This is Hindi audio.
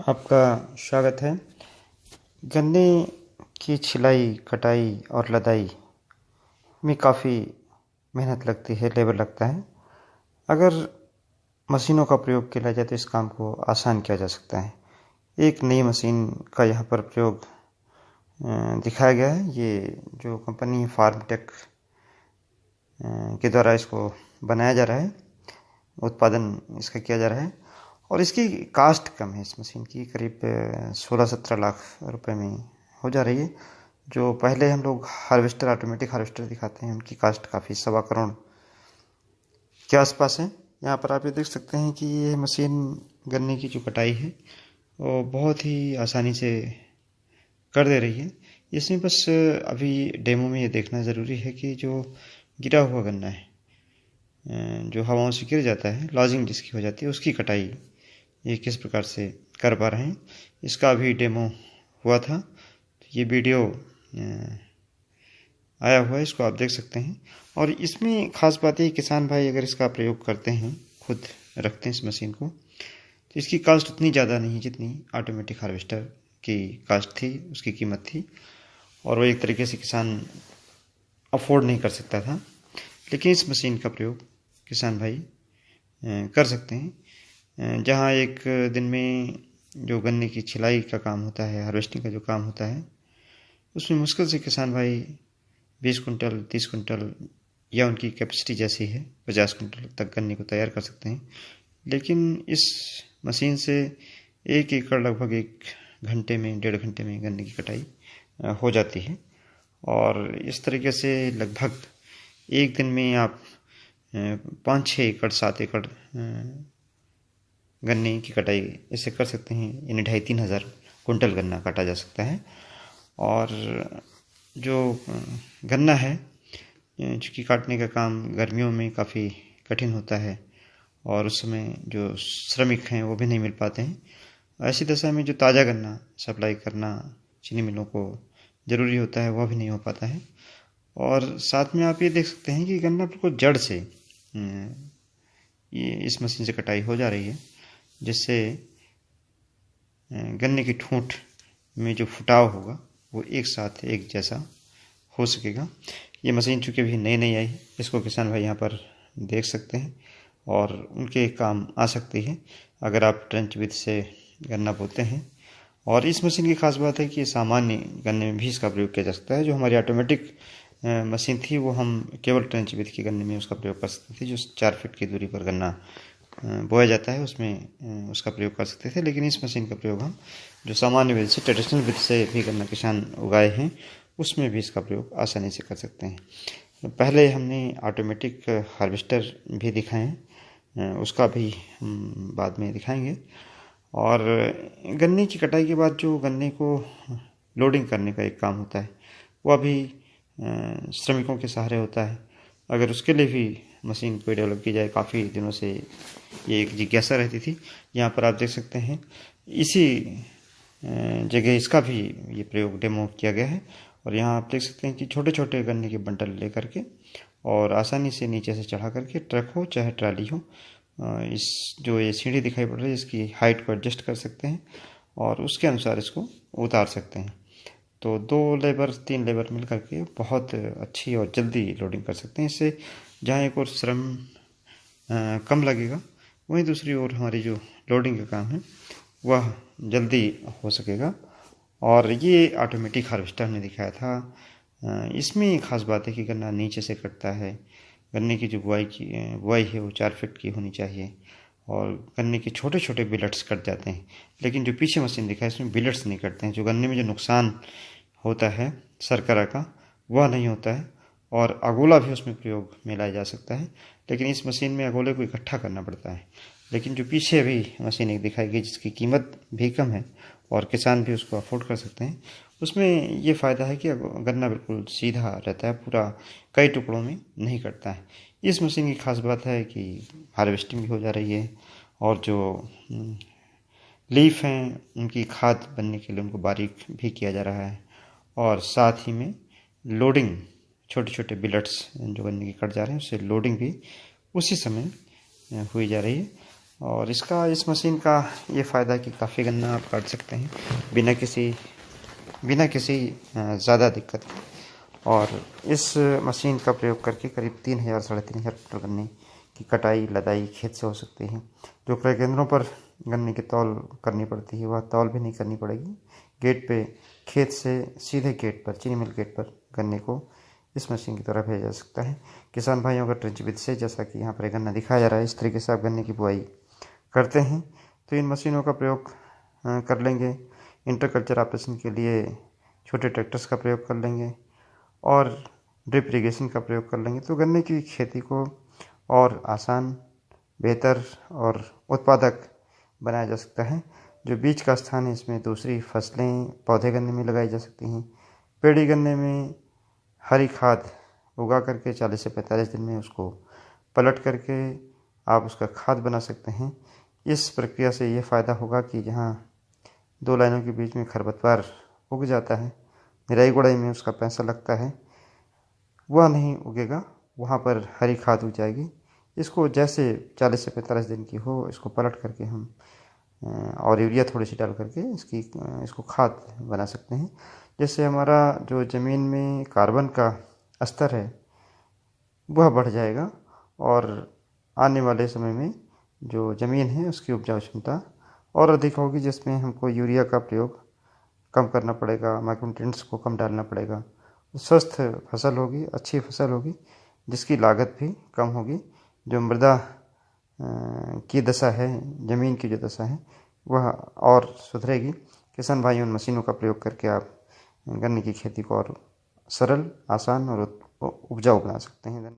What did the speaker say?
आपका स्वागत है। गन्ने की छिलाई, कटाई और लदाई में काफ़ी मेहनत लगती है, लेबर लगता है। अगर मशीनों का प्रयोग किया जाए तो इस काम को आसान किया जा सकता है। एक नई मशीन का यहाँ पर प्रयोग दिखाया गया है। ये जो कंपनी फार्मटेक के द्वारा इसको बनाया जा रहा है, उत्पादन इसका किया जा रहा है और इसकी कास्ट कम है। इस मशीन की करीब 16-17 लाख रुपए में हो जा रही है। जो पहले हम लोग हार्वेस्टर, ऑटोमेटिक हार्वेस्टर दिखाते हैं, उनकी कास्ट काफ़ी 1.25 करोड़ के आसपास है। यहाँ पर आप ये देख सकते हैं कि ये मशीन गन्ने की जो कटाई है वो बहुत ही आसानी से कर दे रही है। इसमें बस अभी डेमो में ये देखना ज़रूरी है कि जो गिरा हुआ गन्ना है, जो हवाओं से गिर जाता है, लॉजिंग जिसकी हो जाती है, उसकी कटाई ये किस प्रकार से कर पा रहे हैं। इसका भी डेमो हुआ था, तो ये वीडियो आया हुआ है, इसको आप देख सकते हैं। और इसमें ख़ास बात है, किसान भाई अगर इसका प्रयोग करते हैं, खुद रखते हैं इस मशीन को, तो इसकी कास्ट उतनी ज़्यादा नहीं जितनी ऑटोमेटिक हार्वेस्टर की कास्ट थी, उसकी कीमत थी। और वो एक तरीके से किसान अफोर्ड नहीं कर सकता था। लेकिन इस मशीन का प्रयोग किसान भाई कर सकते हैं। जहाँ एक दिन में जो गन्ने की छिलाई का काम होता है, हार्वेस्टिंग का जो काम होता है, उसमें मुश्किल से किसान भाई 20 कुंटल, 30 कुंटल या उनकी कैपेसिटी जैसी है 50 कुंटल तक गन्ने को तैयार कर सकते हैं। लेकिन इस मशीन से 1 एकड़ लगभग 1 घंटे में, 1.5 घंटे में गन्ने की कटाई हो जाती है। और इस तरीके से लगभग एक दिन में आप 5-6 एकड़, 7 एकड़ गन्ने की कटाई इससे कर सकते हैं। यानी 2,500-3 हज़ार कुंटल गन्ना काटा जा सकता है। और जो गन्ना है, चूँकि काटने का काम गर्मियों में काफ़ी कठिन होता है और उस समय जो श्रमिक हैं वो भी नहीं मिल पाते हैं। ऐसी दशा में जो ताज़ा गन्ना सप्लाई करना चीनी मिलों को ज़रूरी होता है, वह भी नहीं हो पाता है। और साथ में आप ये देख सकते हैं कि गन्ना बिल्कुल जड़ से ये इस मशीन से कटाई हो जा रही है, जिससे गन्ने की ठूंठ में जो फुटाव होगा वो एक साथ एक जैसा हो सकेगा। ये मशीन चूँकि अभी नई नई आई है, इसको किसान भाई यहाँ पर देख सकते हैं और उनके काम आ सकती है अगर आप ट्रेंच विधि से गन्ना बोते हैं। और इस मशीन की खास बात है कि सामान्य गन्ने में भी इसका प्रयोग किया जा सकता है। जो हमारी ऑटोमेटिक मशीन थी वो हम केवल ट्रेंच विधि के गन्ने में उसका प्रयोग कर सकते थे। जो 4 फीट की दूरी पर गन्ना बोया जाता है उसमें उसका प्रयोग कर सकते थे। लेकिन इस मशीन का प्रयोग हम जो सामान्य विधि से, ट्रेडिशनल विधि से भी गन्ना किसान उगाए हैं, उसमें भी इसका प्रयोग आसानी से कर सकते हैं। पहले हमने ऑटोमेटिक हार्वेस्टर भी दिखाए हैं, उसका भी हम बाद में दिखाएंगे। और गन्ने की कटाई के बाद जो गन्ने को लोडिंग करने का एक काम होता है, वह भी श्रमिकों के सहारे होता है। अगर उसके लिए भी मशीन को डेवलप की जाए, काफ़ी दिनों से ये एक जिज्ञासा रहती थी। यहाँ पर आप देख सकते हैं इसी जगह इसका भी ये प्रयोग डेमो किया गया है। और यहाँ आप देख सकते हैं कि छोटे छोटे गन्ने के बंडल ले करके और आसानी से नीचे से चढ़ा करके, ट्रक हो चाहे ट्राली हो, इस जो ये सीढ़ी दिखाई पड़ रही है इसकी हाइट को एडजस्ट कर सकते हैं और उसके अनुसार इसको उतार सकते हैं। तो 2 लेबर, 3 लेबर मिल करके बहुत अच्छी और जल्दी लोडिंग कर सकते हैं। इससे जहाँ एक और श्रम कम लगेगा, वहीं दूसरी ओर हमारी जो लोडिंग का काम है वह जल्दी हो सकेगा। और ये ऑटोमेटिक हार्वेस्टर हमने दिखाया था। इसमें खास बात है कि गन्ना नीचे से कटता है। गन्ने की जो बुआई है वो 4 फीट की होनी चाहिए और गन्ने के छोटे छोटे बिलेट्स कट जाते हैं। लेकिन जो पीछे मशीन दिखा है इसमें बिलेट्स नहीं कटते हैं। जो गन्ने में जो नुकसान होता है शर्करा का, वह नहीं होता है। और अगोला भी उसमें प्रयोग में लाया जा सकता है, लेकिन इस मशीन में अगोले को इकट्ठा करना पड़ता है। लेकिन जो पीछे अभी मशीन एक दिखाई गई जिसकी कीमत भी कम है और किसान भी उसको अफोर्ड कर सकते हैं, उसमें ये फ़ायदा है कि गन्ना बिल्कुल सीधा रहता है, पूरा कई टुकड़ों में नहीं कटता है। इस मशीन की खास बात है कि हार्वेस्टिंग भी हो जा रही है और जो लीफ हैं उनकी खाद बनने के लिए उनको बारीक भी किया जा रहा है। और साथ ही में लोडिंग, छोटे छोटे बिलेट्स जो गन्ने के कट जा रहे हैं उससे लोडिंग भी उसी समय हुई जा रही है। और इस मशीन का ये फ़ायदा कि काफ़ी गन्ना आप काट सकते हैं बिना किसी ज़्यादा दिक्कत के। और इस मशीन का प्रयोग करके करीब 3,000 साढ़े 3,000 क्विंटल गन्ने की कटाई लदाई खेत से हो सकती है। जो क्रय केंद्रों पर गन्ने की तौल करनी पड़ती है वह तौल भी नहीं करनी पड़ेगी। गेट पे खेत से सीधे गेट पर, चीनी मिल गेट पर गन्ने को इस मशीन की तरह भेजा जा सकता है। किसान भाइयों का ट्रेंच विधि से, जैसा कि यहाँ पर गन्ना दिखाया जा रहा है, इस तरीके से आप गन्ने की बुआई करते हैं तो इन मशीनों का प्रयोग कर लेंगे। इंटरकल्चर ऑपरेशन के लिए छोटे ट्रैक्टर्स का प्रयोग कर लेंगे और ड्रिप इरिगेशन का प्रयोग कर लेंगे तो गन्ने की खेती को और आसान, बेहतर और उत्पादक बनाया जा सकता है। जो बीज का स्थान है इसमें दूसरी फसलें पौधे गन्ने में लगाई जा सकती हैं। पेड़ी गन्ने में हरी खाद उगा करके 40 से 45 दिन में उसको पलट करके आप उसका खाद बना सकते हैं। इस प्रक्रिया से ये फ़ायदा होगा कि जहाँ 2 लाइनों के बीच में खरपतवार उग जाता है, निराई गुड़ाई में उसका पैसा लगता है, वह नहीं उगेगा, वहाँ पर हरी खाद उग जाएगी। इसको जैसे 40 से 45 दिन की हो, इसको पलट करके हम और यूरिया थोड़ी सी डाल करके इसको खाद बना सकते हैं। जिससे हमारा जो ज़मीन में कार्बन का स्तर है वह बढ़ जाएगा और आने वाले समय में जो ज़मीन है उसकी उपजाऊ क्षमता और अधिक होगी, जिसमें हमको यूरिया का प्रयोग कम करना पड़ेगा, माइक्रोन्यूट्रिएंट्स को कम डालना पड़ेगा। स्वस्थ फसल होगी, अच्छी फसल होगी, जिसकी लागत भी कम होगी। जो मृदा की दशा है, ज़मीन की जो दशा है वह और सुधरेगी। किसान भाई उन मशीनों का प्रयोग करके आप गन्ने की खेती को और सरल, आसान और उपजाऊ बना सकते हैं।